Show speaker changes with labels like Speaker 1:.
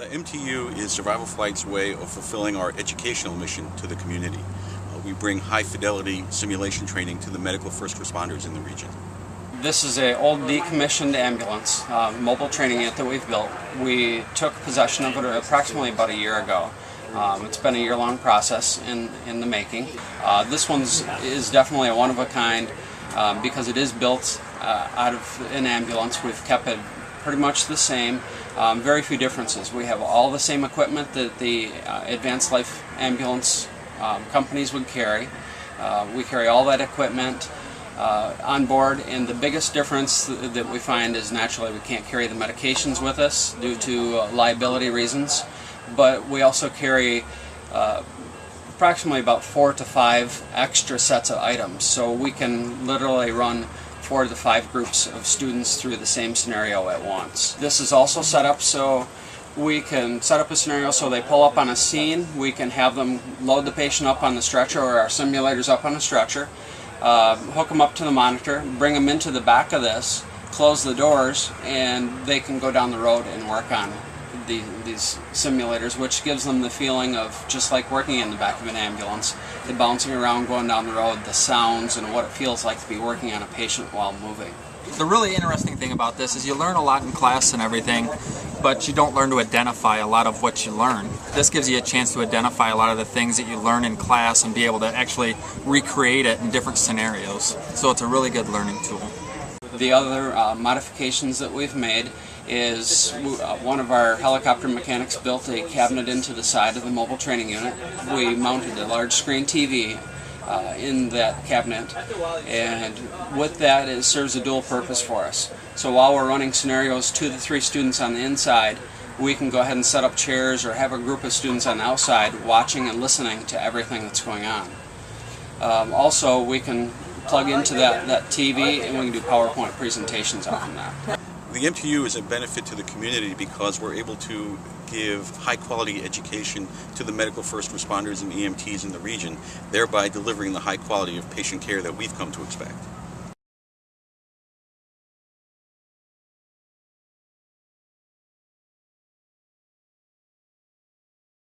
Speaker 1: MTU is Survival Flight's way of fulfilling our educational mission to the community. We bring high-fidelity simulation training to the medical first responders in the region.
Speaker 2: This is an old decommissioned ambulance, mobile training unit that we've built. We took possession of it approximately about a year ago. It's been a year-long process in the making. This one is definitely a one-of-a-kind because it is built out of an ambulance. We've kept it pretty much the same. Very few differences. We have all the same equipment that the Advanced Life ambulance companies would carry. We carry all that equipment on board, and the biggest difference that we find is naturally we can't carry the medications with us due to liability reasons, but we also carry approximately about 4 to 5 extra sets of items, so we can literally run 4 to 5 groups of students through the same scenario at once. This is also set up so we can set up a scenario so they pull up on a scene. We can have them load the patient up on the stretcher, or our simulators up on a stretcher, hook them up to the monitor, bring them into the back of this, close the doors, and they can go down the road and work on these simulators, which gives them the feeling of just like working in the back of an ambulance, the bouncing around going down the road, the sounds, and what it feels like to be working on a patient while moving.
Speaker 3: The really interesting thing about this is you learn a lot in class and everything, but you don't learn to identify a lot of what you learn. This gives you a chance to identify a lot of the things that you learn in class and be able to actually recreate it in different scenarios. So it's a really good learning tool.
Speaker 2: The other modifications that we've made is one of our helicopter mechanics built a cabinet into the side of the mobile training unit. We mounted a large screen TV in that cabinet, and with that it serves a dual purpose for us. So while we're running scenarios 2 to 3 students on the inside, we can go ahead and set up chairs or have a group of students on the outside watching and listening to everything that's going on. Also, we can plug into that TV and we can do PowerPoint presentations off of that.
Speaker 1: The MTU is a benefit to the community because we're able to give high-quality education to the medical first responders and EMTs in the region, thereby delivering the high quality of patient care that we've come to expect.